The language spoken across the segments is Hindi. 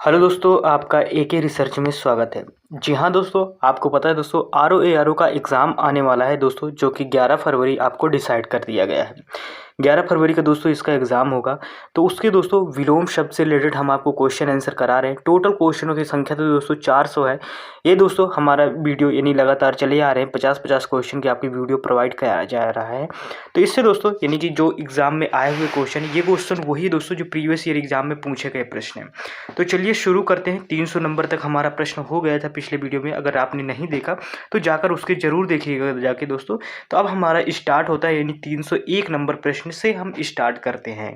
हेलो दोस्तों, आपका एके रिसर्च में स्वागत है। जी हाँ दोस्तों, आपको पता है दोस्तों आरओ का एग्ज़ाम आने वाला है दोस्तों, जो कि 11 फरवरी आपको डिसाइड कर दिया गया है। 11 फरवरी का दोस्तों इसका एग्ज़ाम होगा। तो उसके दोस्तों विलोम शब्द से रिलेटेड हम आपको क्वेश्चन आंसर करा रहे हैं। टोटल क्वेश्चनों की संख्या तो दोस्तों 400 है। ये दोस्तों हमारा वीडियो यानी लगातार चले आ रहे हैं, 50-50 क्वेश्चन की आपकी वीडियो प्रोवाइड कराया जा रहा है। तो इससे दोस्तों यानी कि जो एग्ज़ाम में आए हुए क्वेश्चन, ये क्वेश्चन वही दोस्तों जो प्रीवियस ईयर एग्ज़ाम में पूछे गए प्रश्न हैं। तो चलिए शुरू करते हैं। 300 नंबर तक हमारा प्रश्न हो गया था पिछले वीडियो में। अगर आपने नहीं देखा तो जाकर उसके ज़रूर देखिएगा जाके दोस्तों। तो अब हमारा स्टार्ट होता है, यानी 301 नंबर प्रश्न से हम स्टार्ट करते हैं।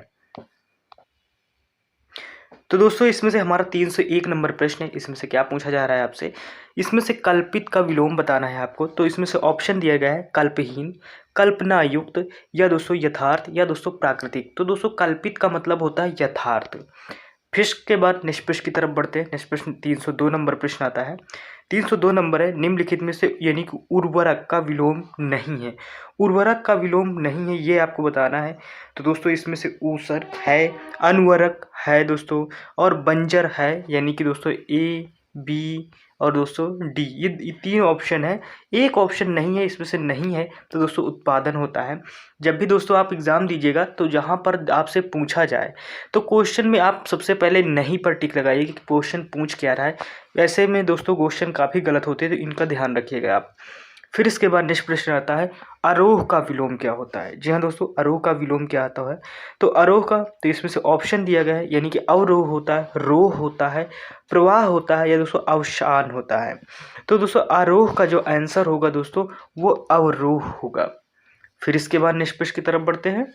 तो दोस्तों इसमें से हमारा 301 नंबर प्रश्न है। इसमें से क्या पूछा जा रहा है आपसे, इसमें से कल्पित का विलोम बताना है आपको। तो इसमें से ऑप्शन दिया गया है कल्पहीन, कल्पना युक्त, या दोस्तों यथार्थ, या दोस्तों प्राकृतिक। तो दोस्तों कल्पित का मतलब होता है यथार्थ। फिर इसके बाद निष्प्रश्न की तरफ बढ़ते हैं। निष्प्रश्न 302 नंबर प्रश्न आता है। 302 नंबर है, निम्नलिखित में से यानी कि उर्वरक का विलोम नहीं है। उर्वरक का विलोम नहीं है ये आपको बताना है। तो दोस्तों इसमें से ऊसर है, अनवरक है दोस्तों, और बंजर है, यानी कि दोस्तों ए, बी और दोस्तों डी, ये तीन ऑप्शन है। एक ऑप्शन नहीं है, इसमें से नहीं है। तो दोस्तों उत्पादन होता है। जब भी दोस्तों आप एग्ज़ाम दीजिएगा तो जहाँ पर आपसे पूछा जाए तो क्वेश्चन में आप सबसे पहले नहीं पर टिक लगाइए कि क्वेश्चन पूछ क्या रहा है। ऐसे में दोस्तों क्वेश्चन काफ़ी गलत होते हैं, तो इनका ध्यान रखिएगा आप। फिर इसके बाद नेक्स्ट प्रश्न आता है, आरोह का विलोम क्या होता है। जी हाँ दोस्तों, आरोह का विलोम क्या आता है। तो आरोह का, तो इसमें से ऑप्शन दिया गया है, यानी कि अवरोह होता है, रोह होता है, प्रवाह होता है, या दोस्तों अवसान होता है। तो दोस्तों आरोह का जो आंसर होगा दोस्तों वो अवरोह होगा। फिर इसके बाद नेक्स्ट प्रश्न की तरफ बढ़ते हैं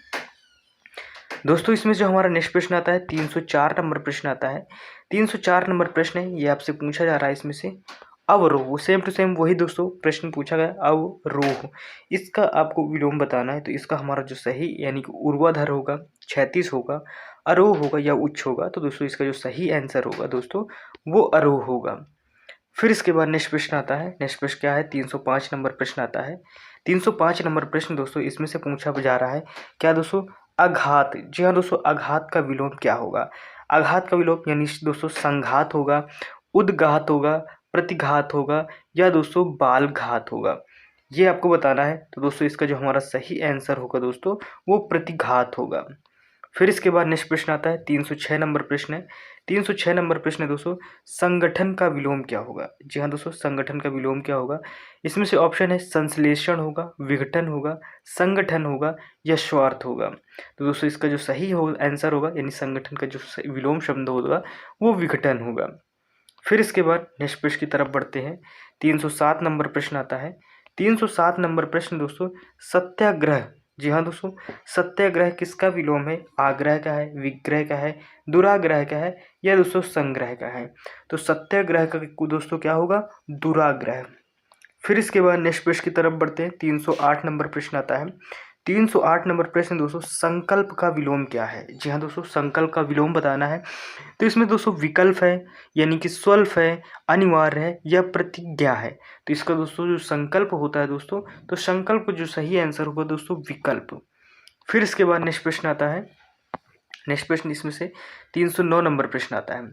दोस्तों। इसमें जो हमारा नेक्स्ट प्रश्न आता है 304 नंबर प्रश्न आता है। 304 नंबर प्रश्न है, ये आपसे पूछा जा रहा है इसमें से अवरोह, सेम टू सेम वही दोस्तों प्रश्न पूछा गया अवरोह। इसका आपको विलोम बताना है। तो इसका हमारा जो सही यानी कि ऊर्ध्वाधर होगा, क्षैतिज होगा, आरोह होगा या उच्च होगा। तो दोस्तों इसका जो सही आंसर होगा दोस्तों वो आरोह होगा। फिर इसके बाद नेक्स्ट प्रश्न आता है। नेक्स्ट प्रश्न क्या है, 305 नंबर प्रश्न आता है। 305 नंबर प्रश्न दोस्तों इसमें से पूछा जा रहा है क्या दोस्तों, आघात। जी हाँ दोस्तों, आघात का विलोम क्या होगा। आघात का विलोम यानी दोस्तों संघात होगा, उद्घात होगा, प्रतिघात होगा, या दोस्तों बालघात होगा। ये आपको बताना है। तो दोस्तों इसका जो हमारा सही आंसर होगा दोस्तों वो प्रतिघात होगा। फिर इसके बाद नेक्स्ट प्रश्न आता है 306 नंबर प्रश्न है। 306 नंबर प्रश्न है दोस्तों, संगठन का विलोम क्या होगा। जी हाँ दोस्तों, संगठन का विलोम क्या होगा। इसमें से ऑप्शन है संश्लेषण होगा, विघटन होगा, संगठन होगा, या स्वार्थ होगा। तो दोस्तों इसका जो सही आंसर होगा यानी संगठन का जो विलोम शब्द होगा वो विघटन होगा। फिर इसके बाद नेक्स्ट प्रश्न की तरफ बढ़ते हैं। 307 नंबर प्रश्न आता है। 307 नंबर प्रश्न दोस्तों, सत्याग्रह। जी हाँ दोस्तों, सत्याग्रह किसका विलोम है। आग्रह का है, विग्रह का है, दुराग्रह का है, या दोस्तों संग्रह का है। तो सत्याग्रह का दोस्तों क्या होगा, दुराग्रह। फिर इसके बाद नेक्स्ट प्रश्न की तरफ बढ़ते हैं। 308 नंबर प्रश्न आता है। 308 नंबर प्रश्न दोस्तों, संकल्प का विलोम क्या है। जी हाँ दोस्तों, संकल्प का विलोम बताना है। तो इसमें दोस्तों विकल्प है, यानी कि स्वल्प है, अनिवार्य है, या प्रतिज्ञा है। तो इसका दोस्तों जो संकल्प होता है दोस्तों, तो संकल्प जो सही आंसर होगा दोस्तों विकल्प। फिर इसके बाद नेक्स्ट प्रश्न आता है। नेक्स्ट प्रश्न इसमें से 309 नंबर प्रश्न आता है।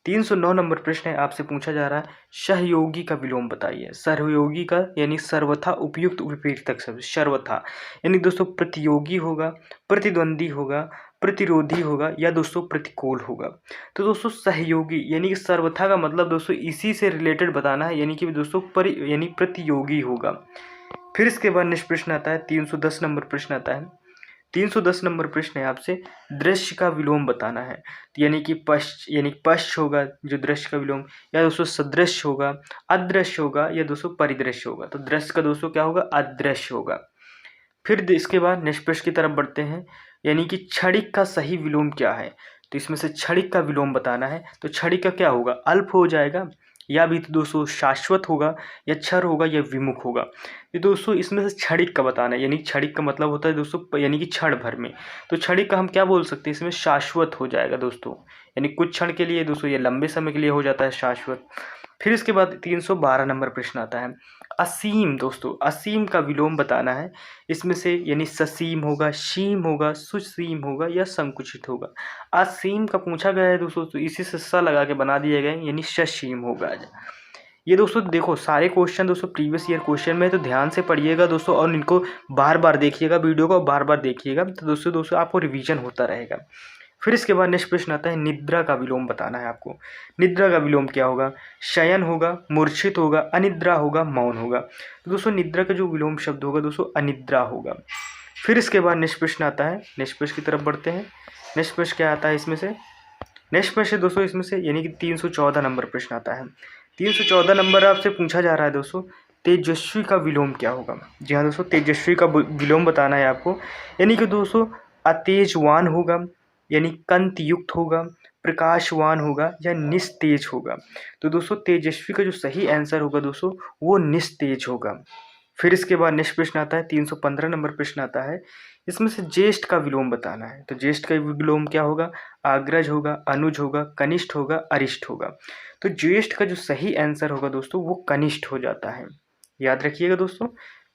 309 नंबर प्रश्न है, आपसे पूछा जा रहा है सहयोगी का विलोम बताइए। सहयोगी का यानी सर्वथा उपयुक्त विपरीतक शब्द, सर्वथा यानी दोस्तों प्रतियोगी होगा, प्रतिद्वंदी होगा, प्रतिरोधी होगा, या दोस्तों प्रतिकूल होगा। तो दोस्तों सहयोगी यानी कि सर्वथा का मतलब दोस्तों इसी से रिलेटेड बताना है, यानी कि दोस्तों यानी प्रतियोगी होगा। फिर इसके बाद नेक्स्ट प्रश्न आता है 310 नंबर प्रश्न आता है। 310 नंबर प्रश्न है, आपसे दृश्य का विलोम बताना है। यानी कि पश्च होगा जो दृश्य का विलोम, या दोस्तों सदृश्य होगा, अदृश्य होगा, या दोस्तों परिदृश्य होगा। तो दृश्य का दोस्तों क्या होगा, अदृश्य होगा। फिर इसके बाद नेक्स्ट प्रश्न की तरफ बढ़ते हैं, यानी कि क्षणिक का सही विलोम क्या है। तो इसमें से क्षणिक का विलोम बताना है। तो क्षणिक का क्या होगा, अल्प हो जाएगा, या भी तो दोस्तों शाश्वत होगा, या क्षर होगा, या विमुख होगा। ये दोस्तों इसमें से क्षणिक का बताना है। यानी क्षणिक का मतलब होता है दोस्तों यानी कि क्षण भर में। तो क्षणिक का हम क्या बोल सकते हैं, इसमें शाश्वत हो जाएगा दोस्तों, यानी कुछ क्षण के लिए दोस्तों, ये लंबे समय के लिए हो जाता है शाश्वत। फिर इसके बाद 312 नंबर प्रश्न आता है असीम। दोस्तों असीम का विलोम बताना है। इसमें से यानी ससीम होगा, शीम होगा, सुसीम होगा या संकुचित होगा। असीम का पूछा गया है दोस्तों, तो इसी से स लगा के बना दिया गया है, यानी ससीम होगा। ये दोस्तों देखो सारे क्वेश्चन दोस्तों प्रीवियस ईयर क्वेश्चन में है, तो ध्यान से पढ़िएगा दोस्तों और इनको बार बार देखिएगा, वीडियो को बार बार देखिएगा, तो दोस्तों आपको रिवीजन होता रहेगा। फिर इसके बाद नेक्स्ट प्रश्न आता है निद्रा का विलोम बताना है आपको। निद्रा का विलोम क्या होगा? शयन होगा, मूर्छित होगा, अनिद्रा होगा, मौन होगा। तो दोस्तों निद्रा का जो विलोम शब्द होगा दोस्तों अनिद्रा होगा। फिर इसके बाद नेक्स्ट प्रश्न आता है, नेक्स्ट प्रश्न की तरफ बढ़ते हैं। नेक्स्ट प्रश्न क्या आता है इसमें से? नेक्स्ट प्रश्न दोस्तों इसमें से यानी कि 314 नंबर प्रश्न आता है। 314 नंबर आपसे पूछा जा रहा है दोस्तों तेजस्वी का विलोम क्या होगा। जी हाँ दोस्तों, तेजस्वी का विलोम बताना है आपको। यानी कि दोस्तों अतेजवान होगा, यानी कंत युक्त होगा, प्रकाशवान होगा या निस्तेज होगा। तो दोस्तों तेजस्वी का जो सही आंसर होगा दोस्तों वो निस्तेज होगा। फिर इसके बाद नेक्स्ट प्रश्न आता है 315 नंबर प्रश्न आता है। इसमें से ज्येष्ठ का विलोम बताना है। तो ज्येष्ठ का विलोम क्या होगा? अग्रज होगा, अनुज होगा, कनिष्ठ होगा, अरिष्ठ होगा। तो ज्येष्ठ का जो सही आंसर होगा दोस्तों वो कनिष्ठ हो जाता है, याद रखिएगा दोस्तों।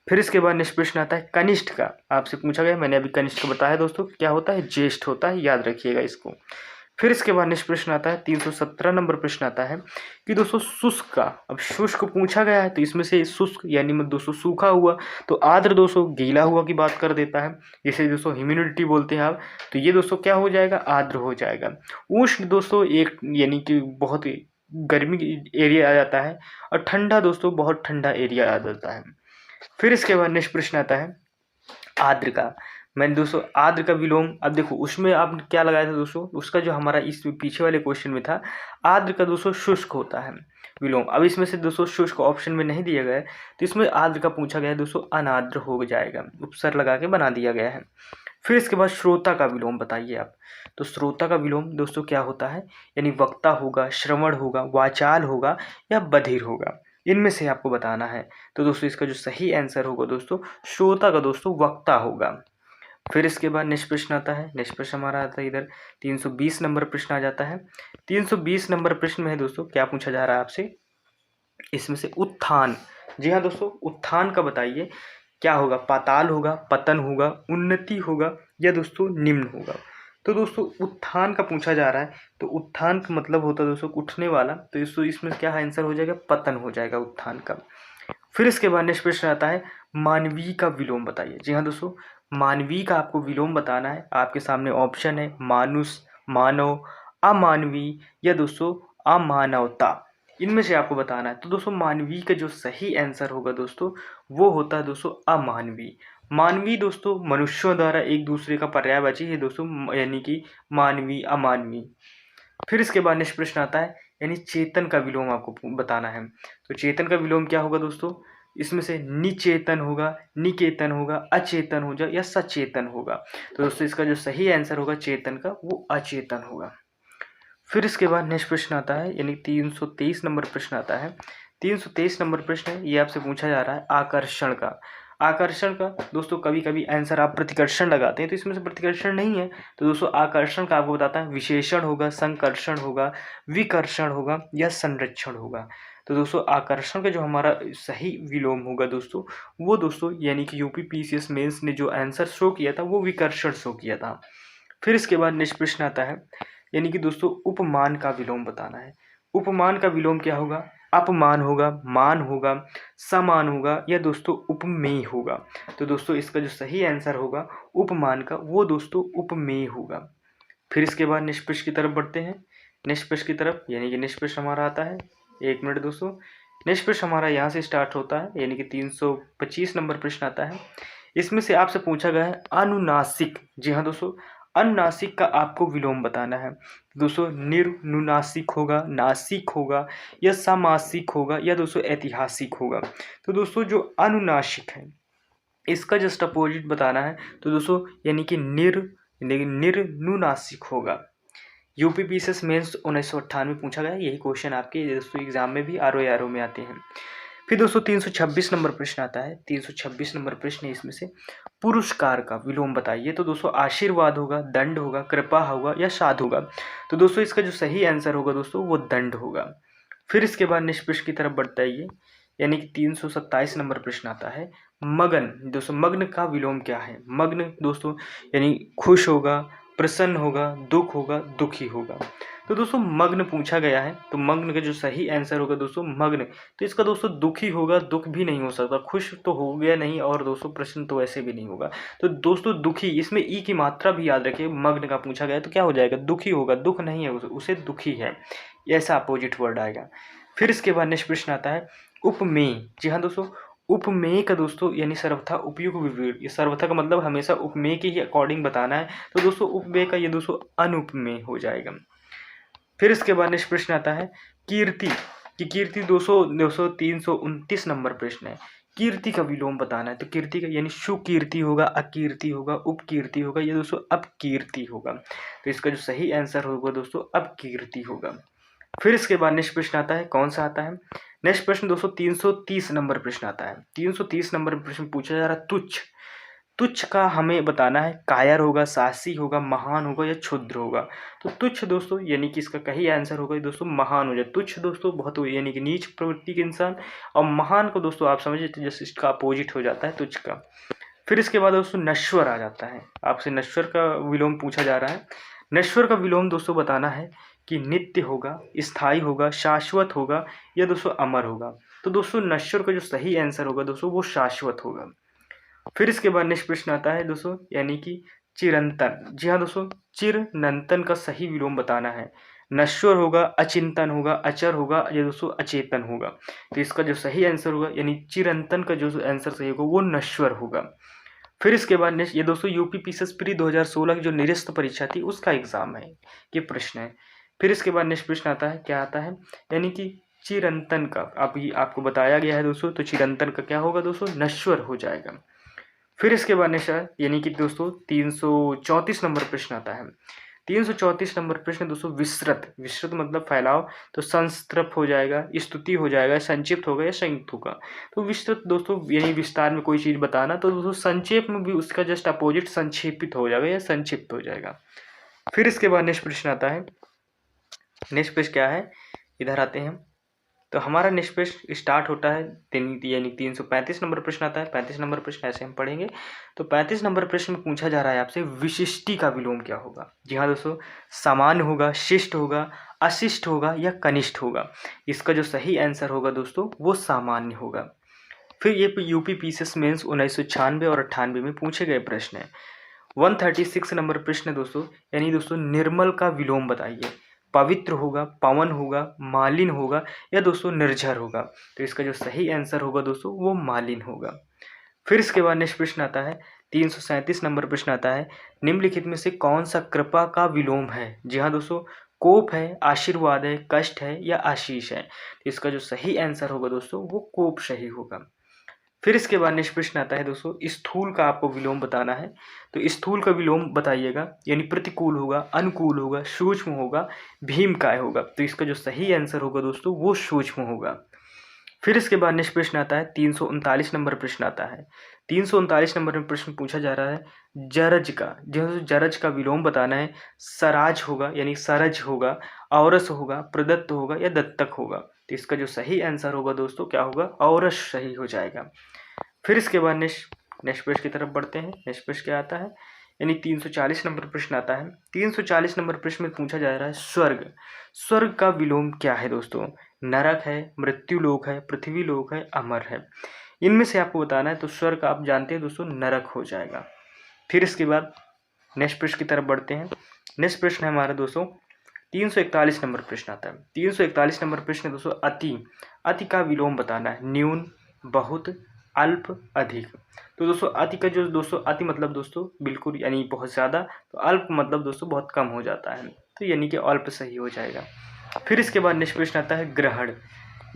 फिर इसके बाद नेक्स्ट प्रश्न आता है कनिष्ठ का। आपसे पूछा गया, मैंने अभी कनिष्ठ का बताया दोस्तों क्या होता है? ज्येष्ठ होता है, याद रखिएगा इसको। फिर इसके बाद नेक्स्ट प्रश्न आता है 317 नंबर प्रश्न आता है कि दोस्तों शुष्क का। अब शुष्क पूछा गया है, तो इसमें से शुष्क यानी मतलब दोस्तों सूखा हुआ, तो आर्द्र दोस्तों गीला हुआ की बात कर देता है, इसे दोस्तों ह्यूमिडिटी बोलते हैं आप। तो ये दोस्तों क्या हो जाएगा? आर्द्र हो जाएगा। उष्ण दोस्तों एक यानी कि बहुत गर्मी एरिया आ जाता है, और ठंडा दोस्तों बहुत ठंडा एरिया आ जाता है। फिर इसके बाद नेक्स्ट प्रश्न आता है आर्द्र का। मैंने दोस्तों आर्द्र का विलोम, अब देखो उसमें आप क्या लगाया था दोस्तों, उसका जो हमारा इस पीछे वाले क्वेश्चन में था आर्द्र का दोस्तों शुष्क होता है विलोम। अब इसमें से दोस्तों शुष्क ऑप्शन में नहीं दिया गया है, तो इसमें आर्द्र का पूछा गया है दोस्तों अनार्द्र हो जाएगा, उपसर लगा के बना दिया गया है। फिर इसके बाद श्रोता का विलोम बताइए आप। तो श्रोता का विलोम दोस्तों क्या होता है? यानी वक्ता होगा, श्रवण होगा, वाचाल होगा या बधिर होगा, इनमें से आपको बताना है। तो दोस्तों इसका जो सही आंसर होगा दोस्तों श्रोता का दोस्तों वक्ता होगा। फिर इसके बाद नेक्स्ट प्रश्न आता है। नेक्स्ट प्रश्न हमारा आता है इधर 320 नंबर प्रश्न आ जाता है। 320 नंबर प्रश्न में है दोस्तों क्या पूछा जा रहा है आपसे? इसमें से उत्थान। जी हाँ दोस्तों, उत्थान का बताइए क्या होगा? पाताल होगा, पतन होगा, उन्नति होगा या दोस्तों निम्न होगा। तो दोस्तों उत्थान का पूछा जा रहा है, तो उत्थान का मतलब होता है दोस्तों उठने वाला, तो इसमें क्या आंसर हो जाएगा? पतन हो जाएगा उत्थान का। फिर इसके बाद नेक्स्ट प्रश्न आता है मानवीय का विलोम बताइए। जी हाँ दोस्तों, मानवीय का आपको विलोम बताना है। आपके सामने ऑप्शन है मानुष, मानव, अमानवीय या दोस्तों अमानवता, इनमें से आपको बताना है। तो दोस्तों मानवीय का जो सही आंसर होगा दोस्तों वो होता है दोस्तों अमानवीय। मानवीय दोस्तों मनुष्यों द्वारा एक दूसरे का पर्यायवाची है दोस्तों, यानी कि मानवीय, अमानवीय। फिर इसके बाद नेक्स्ट प्रश्न आता है यानी चेतन का विलोम आपको बताना है। तो चेतन का विलोम क्या होगा दोस्तों? इसमें से निचेतन होगा, निकेतन होगा, अचेतन हो जाए या सचेतन होगा। तो दोस्तों इसका जो सही आंसर होगा चेतन का वो अचेतन होगा। फिर इसके बाद नेक्स्ट प्रश्न आता है यानी 323 नंबर प्रश्न आता है। 323 नंबर प्रश्न है, ये आपसे पूछा जा रहा है आकर्षण का। आकर्षण का दोस्तों कभी कभी आंसर आप प्रतिकर्षण लगाते हैं, तो इसमें से प्रतिकर्षण नहीं है। तो दोस्तों आकर्षण का आपको बताता है विशेषण होगा, संकर्षण होगा, विकर्षण होगा या संरक्षण होगा। तो दोस्तों आकर्षण का जो हमारा सही विलोम होगा दोस्तों वो दोस्तों यानी कि यूपी पीसीएस मेंस ने जो आंसर शो किया था वो विकर्षण शो किया था। फिर इसके बाद नेक्स्ट प्रश्न आता है यानी कि दोस्तों उपमान का विलोम बताना है। उपमान का विलोम क्या होगा? अपमान होगा, मान होगा, समान होगा या दोस्तों उपमेय होगा। तो दोस्तों इसका जो सही आंसर होगा उपमान का वो दोस्तों उपमेय होगा। फिर इसके बाद नेक्स्ट प्रश्न की तरफ बढ़ते हैं। नेक्स्ट प्रश्न की तरफ यानी कि नेक्स्ट प्रश्न हमारा आता है, एक मिनट दोस्तों, नेक्स्ट प्रश्न हमारा यहाँ से स्टार्ट होता है यानी कि 325 नंबर प्रश्न आता है। इसमें से आपसे पूछा गया है अनुनासिक। जी हाँ दोस्तों, अनुनासिक का आपको विलोम बताना है। दोस्तों निर्नुनासिक होगा, नासिक होगा या समासिक होगा या दोस्तों ऐतिहासिक होगा। तो दोस्तों जो अनुनासिक है इसका जस्ट अपोजिट बताना है। तो दोस्तों यानी कि निर्नुनासिक होगा। यूपी पीसीएस मेंस 1998 पूछा गया, यही क्वेश्चन आपके दोस्तों एग्जाम में भी आरओ में आते हैं। फिर दोस्तों 326 नंबर प्रश्न आता है। 326 नंबर प्रश्न है, इसमें से पुरस्कार का विलोम बताइए। तो दोस्तों आशीर्वाद होगा, दंड होगा, कृपा होगा या साध होगा। तो दोस्तों इसका जो सही आंसर होगा दोस्तों वो दंड होगा। फिर इसके बाद निष्प्रश्न की तरफ बढ़ता है ये, यानी कि 327 नंबर प्रश्न आता है, मगन। दोस्तों मग्न का विलोम क्या है? मग्न दोस्तों यानी खुश होगा, प्रसन्न होगा, दुख होगा, दुखी होगा। तो दोस्तों मग्न पूछा गया है, तो मग्न का जो सही आंसर होगा दोस्तों मग्न, तो इसका दोस्तों दुखी होगा, दुख भी नहीं हो सकता, खुश तो हो गया नहीं, और दोस्तों प्रसन्न तो वैसे भी नहीं होगा। तो दोस्तों दुखी, इसमें ई की मात्रा भी याद रखिए, मग्न का पूछा गया तो क्या हो जाएगा? दुखी होगा, दुख नहीं है उसे दुखी है, ऐसा अपोजिट वर्ड आएगा। फिर इसके बाद नेक्स्ट प्रश्न आता है उपमेय। जी हाँ दोस्तों, उपमेय का दोस्तों यानी सर्वथा उपयुक्त विवरण, ये सर्वथा का मतलब हमेशा उपमेय के ही अकॉर्डिंग बताना है, तो दोस्तों उपमेय का ये दोस्तों अनुपमेय हो जाएगा। फिर इसके बाद नेक्स्ट प्रश्न आता है कीर्ति की। कीर्ति 329 नंबर प्रश्न है, कीर्ति का विलोम बताना है, तो कीर्ति का यानी सुकीर्ति होगा, अकीर्ति होगा, उपकीर्ति होगा, ये दोस्तों अपकीर्ति होगा। तो इसका जो सही आंसर होगा दोस्तों अपकीर्ति होगा। फिर इसके बाद नेक्स्ट प्रश्न आता है, कौन सा आता है? नेक्स्ट प्रश्न दोस्तों 330 नंबर प्रश्न आता है। 330 नंबर प्रश्न पूछा जा रहा है तुच्छ। तुच्छ का हमें बताना है, कायर होगा, साहसी होगा, महान होगा या क्षुद्र होगा। तो तुच्छ दोस्तों यानी कि इसका कही आंसर होगा दोस्तों महान हो जाए। तुच्छ दोस्तों बहुत यानी कि नीच प्रवृत्ति के इंसान, और महान को दोस्तों आप समझिए जैसे इसका अपोजिट हो जाता है तुच्छ का। फिर इसके बाद दोस्तों नश्वर आ जाता है, आपसे नश्वर का विलोम पूछा जा रहा है। नश्वर का विलोम दोस्तों बताना है कि नित्य होगा, स्थायी होगा, शाश्वत होगा या दोस्तों अमर होगा। तो दोस्तों नश्वर का जो सही आंसर होगा दोस्तों वो शाश्वत होगा। फिर इसके बाद नेक्स्ट प्रश्न आता है दोस्तों यानी कि चिरंतन। जी हाँ दोस्तों, चिरनंतन का सही विलोम बताना है। नश्वर होगा, अचिंतन होगा, अचर होगा या दोस्तों अचेतन होगा। तो इसका जो सही आंसर होगा यानी चिरंतन का जो आंसर सही होगा वो नश्वर होगा। फिर इसके बाद नेक्स्ट ये दोस्तों यूपी पीसीएस प्री 2016 की जो निरस्त परीक्षा थी उसका एग्जाम है, ये प्रश्न है। फिर इसके बाद नेक्स्ट प्रश्न आता है, क्या आता है? यानी कि चिरंतन का अभी आपको बताया गया है दोस्तों, तो चिरंतन का क्या होगा दोस्तों? नश्वर हो जाएगा। फिर इसके बाद नेक्स्ट यानी कि दोस्तों 334 नंबर प्रश्न आता है। 334 नंबर प्रश्न दोस्तों विस्तृत। विस्तृत मतलब फैलाव, तो संस्तृप हो जाएगा, स्तुति हो जाएगा, संक्षिप्त होगा या संयुक्त होगा। तो विस्तृत दोस्तों यानी विस्तार में कोई चीज़ बताना, तो दोस्तों संक्षेप में भी उसका जस्ट अपोजिट संक्षेपित हो जाएगा या संक्षिप्त हो जाएगा। फिर इसके बाद नेक्स्ट प्रश्न आता है, नेक्स्ट प्रश्न क्या है, इधर आते हैं। तो हमारा नेक्स्ट प्रश्न स्टार्ट होता है यानी 335 नंबर प्रश्न आता है। 35 नंबर प्रश्न ऐसे हम पढ़ेंगे। तो 35 नंबर प्रश्न में पूछा जा रहा है आपसे विशिष्टि का विलोम क्या होगा। जी हाँ दोस्तों, सामान्य होगा, शिष्ट होगा, अशिष्ट होगा या कनिष्ठ होगा। इसका जो सही आंसर होगा दोस्तों वो सामान्य होगा। फिर ये यूपी पीसीएस मेंस 1996 और 98 में पूछे गए प्रश्न है। 136 नंबर प्रश्न दोस्तों यानी दोस्तों निर्मल का विलोम बताइए। पवित्र होगा, पवन होगा, मालिन होगा या दोस्तों निर्झर होगा। तो इसका जो सही आंसर होगा दोस्तों वो मालिन होगा। फिर इसके बाद नेक्स्ट प्रश्न आता है 337 नंबर प्रश्न आता है, निम्नलिखित में से कौन सा कृपा का विलोम है। जी हाँ दोस्तों, कोप है, आशीर्वाद है, कष्ट है या आशीष है। तो इसका जो सही आंसर होगा दोस्तों वो कोप सही होगा। फिर इसके बाद नेक्स्ट प्रश्न आता है दोस्तों स्थूल का आपको विलोम बताना है। तो स्थूल का विलोम बताइएगा, यानी प्रतिकूल होगा, अनुकूल होगा, सूक्ष्म होगा, भीमकाय होगा। तो इसका जो सही आंसर होगा दोस्तों वो सूक्ष्म होगा। फिर इसके बाद नेक्स्ट प्रश्न आता है 339 नंबर प्रश्न आता है। 339 नंबर में प्रश्न पूछा जा रहा है जरज का। जो जरज का विलोम बताना है। सराज होगा यानी सरज होगा, औरस होगा, प्रदत्त होगा या दत्तक होगा। तो इसका जो सही आंसर होगा दोस्तों क्या होगा? औरस सही हो जाएगा। फिर इसके बाद नेक्स्ट प्रश्न की तरफ बढ़ते हैं। नेक्स्ट प्रश्न क्या आता है, यानी 340 नंबर प्रश्न आता है। 340 नंबर प्रश्न में पूछा जा रहा है स्वर्ग। स्वर्ग का विलोम क्या है दोस्तों? नरक है, मृत्यु लोक है, पृथ्वी लोक है, अमर है। इनमें से आपको बताना है। तो स्वर्ग आप जानते हैं दोस्तों नरक हो जाएगा। फिर इसके बाद नेक्स्ट प्रश्न की तरफ बढ़ते हैं। नेक्स्ट प्रश्न है हमारा दोस्तों 341 नंबर प्रश्न आता है। 341 नंबर प्रश्न दोस्तों अति। अति का विलोम बताना है। न्यून, बहुत, अल्प, अधिक। तो दोस्तों अति का जो दोस्तों अति मतलब दोस्तों बिल्कुल यानी बहुत ज़्यादा, तो अल्प मतलब दोस्तों बहुत कम हो जाता है, तो यानी कि अल्प सही हो जाएगा। फिर इसके बाद नेक्स्ट प्रश्न आता है ग्रहण।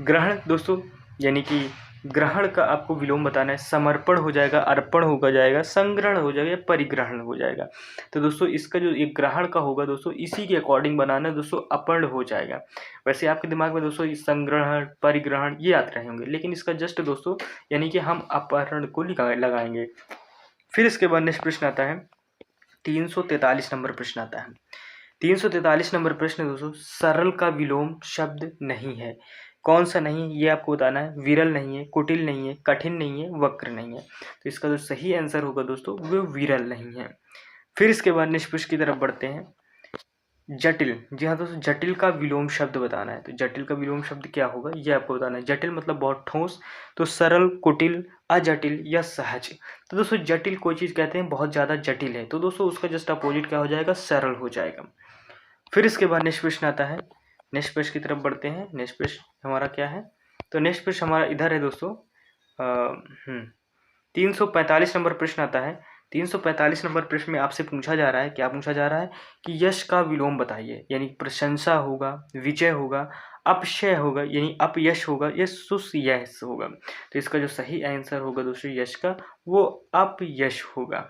ग्रहण दोस्तों यानी कि ग्रहण का आपको विलोम बताना है। समर्पण हो जाएगा, अर्पण होगा जाएगा, संग्रहण हो जाएगा, परिग्रहण हो जाएगा। तो दोस्तों इसका जो एक ग्रहण का होगा दोस्तों इसी के अकॉर्डिंग बनाना है दोस्तों, अपर्ण हो जाएगा। वैसे आपके दिमाग में दोस्तों संग्रहण, परिग्रहण ये आते रहे होंगे, लेकिन इसका जस्ट दोस्तों यानी कि हम अपहरण को लगाएंगे। फिर इसके बाद नेक्स्ट प्रश्न आता है 343 नंबर प्रश्न आता है। 343 नंबर प्रश्न दोस्तों, सरल का विलोम शब्द नहीं है। कौन सा नहीं है ये आपको बताना है। विरल नहीं है, कुटिल नहीं है, कठिन नहीं है, वक्र नहीं है। तो इसका जो सही आंसर होगा दोस्तों वो विरल नहीं है। फिर इसके बाद निष्पक्ष की तरफ बढ़ते हैं। जटिल, जी हाँ दोस्तों, जटिल का विलोम शब्द बताना है। तो जटिल का विलोम शब्द क्या होगा ये आपको बताना है। जटिल मतलब बहुत ठोस, तो सरल, कुटिल, अजटिल या सहज। तो दोस्तों जटिल कोई चीज़ कहते हैं बहुत ज़्यादा जटिल है, तो दोस्तों उसका जस्ट अपोजिट क्या हो जाएगा, सरल हो जाएगा। फिर इसके बाद नेक्स्ट प्रश्न आता है। नेक्स्ट प्रश्न की तरफ बढ़ते हैं। नेक्स्ट प्रश्न हमारा क्या है, तो नेक्स्ट प्रश्न हमारा इधर है दोस्तों। 345 नंबर प्रश्न आता है। 345 नंबर प्रश्न में आपसे पूछा जा रहा है, क्या पूछा जा रहा है कि यश का विलोम बताइए। यानी प्रशंसा होगा, विजय होगा, अपशय होगा यानी अपयश होगा, या सुयश होगा। तो इसका जो सही आंसर होगा दोस्तों यश का, वो अपयश होगा।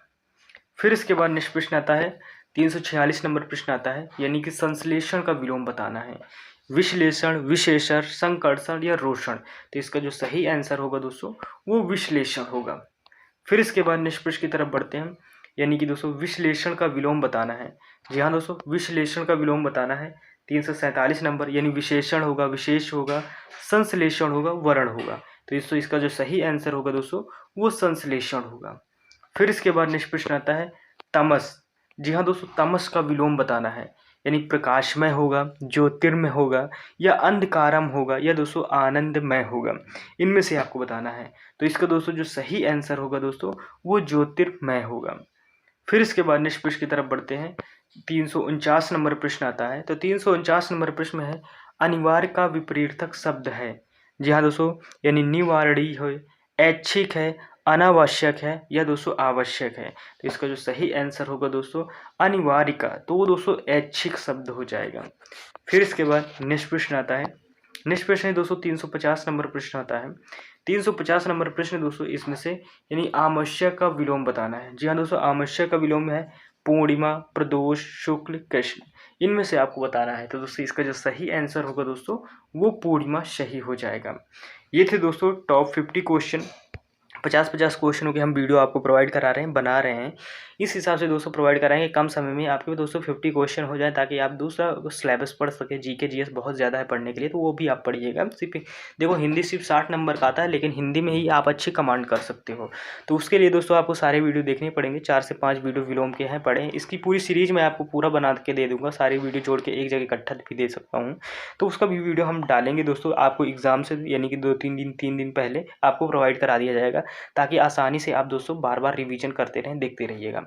फिर इसके बाद नेक्स्ट प्रश्न आता है। 346 नंबर प्रश्न आता है, यानी कि संश्लेषण का विलोम बताना है। विश्लेषण, विशेषण, संकर्षण या रोषण। तो इसका जो सही आंसर होगा दोस्तों वो विश्लेषण होगा। फिर इसके बाद नेक्स्ट प्रश्न की तरफ बढ़ते हैं, यानी कि दोस्तों विश्लेषण का विलोम बताना है। जी हाँ दोस्तों, विश्लेषण का विलोम बताना है। 347 नंबर, यानी विशेषण होगा, विशेष होगा, संश्लेषण होगा, वर्ण होगा। तो इसका जो सही आंसर होगा दोस्तों वो संश्लेषण होगा। फिर इसके बाद नेक्स्ट प्रश्न आता है तमस। जी हाँ दोस्तों, तमस का विलोम बताना है। यानी प्रकाशमय होगा, ज्योतिर्मय होगा, या अंधकारम होगा, या दोस्तों आनंदमय होगा। इनमें से आपको बताना है। तो इसका दोस्तों जो सही आंसर होगा दोस्तों वो ज्योतिर्मय होगा। फिर इसके बाद नेक्स्ट प्रश्न की तरफ बढ़ते हैं। 349 नंबर प्रश्न आता है। तो 349 नंबर प्रश्न में है अनिवार्य का विपरीतक शब्द है। जी हाँ दोस्तों, यानी निवारणीय है, ऐच्छिक है, अनावश्यक है, या दोस्तों आवश्यक है। तो इसका जो सही आंसर होगा दोस्तों अनिवार्य का, तो वो दोस्तों ऐच्छिक शब्द हो जाएगा। फिर इसके बाद नेक्स्ट प्रश्न आता है। नेक्स्ट प्रश्न है दोस्तों 350 नंबर प्रश्न आता है। 350 नंबर प्रश्न दोस्तों इसमें से यानी आमश्य का विलोम बताना है। जी हाँ दोस्तों, आमश्य का विलोम है पूर्णिमा, प्रदोष, शुक्ल, कृष्ण। इनमें से आपको बताना है। तो दोस्तों इसका जो सही आंसर होगा दोस्तों वो पूर्णिमा सही हो जाएगा। ये थे दोस्तों टॉप 50 क्वेश्चन। 50-50 क्वेश्चनों की हम वीडियो आपको प्रोवाइड करा रहे हैं, बना रहे हैं। इस हिसाब से दोस्तों प्रोवाइड कराएंगे कम समय में आपके दोस्तों 50 क्वेश्चन हो जाए, ताकि आप दूसरा सिलेबस पढ़ सके। जीके जीएस बहुत ज़्यादा है पढ़ने के लिए, तो वो भी आप पढ़िएगा। सिर्फ देखो हिंदी सिर्फ 60 नंबर का आता है, लेकिन हिंदी में ही आप अच्छी कमांड कर सकते हो। तो उसके लिए दोस्तों आपको सारे वीडियो देखने पड़ेंगे। 4 से 5 वीडियो विलोम के हैं पढ़े। इसकी पूरी सीरीज मैं आपको पूरा बना के दे दूँगा, सारी वीडियो जोड़ के एक जगह इकट्ठा भी दे सकता हूँ। तो उसका भी वीडियो हम डालेंगे दोस्तों, आपको एग्ज़ाम से यानी कि 3 दिन पहले आपको प्रोवाइड करा दिया जाएगा, ताकि आसानी से आप दोस्तों बार बार रिवीजन करते रहें, देखते रहिएगा।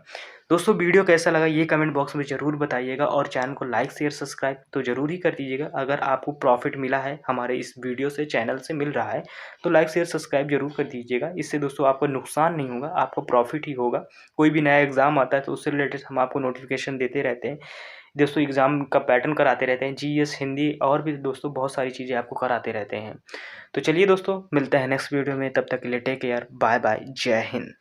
दोस्तों वीडियो कैसा लगा ये कमेंट बॉक्स में ज़रूर बताइएगा, और चैनल को लाइक शेयर सब्सक्राइब तो ज़रूर ही कर दीजिएगा। अगर आपको प्रॉफिट मिला है हमारे इस वीडियो से, चैनल से मिल रहा है, तो लाइक शेयर सब्सक्राइब जरूर कर दीजिएगा। इससे दोस्तों आपको नुकसान नहीं होगा, आपको प्रॉफिट ही होगा। कोई भी नया एग्ज़ाम आता है तो उससे रिलेटेड हम आपको नोटिफिकेशन देते रहते हैं दोस्तों। एग्ज़ाम का पैटर्न कराते रहते हैं, जीएस, हिंदी और भी दोस्तों बहुत सारी चीज़ें आपको कराते रहते हैं। तो चलिए दोस्तों मिलते हैं नेक्स्ट वीडियो में, तब तक के लिए टेक केयर, बाय बाय, जय हिंद।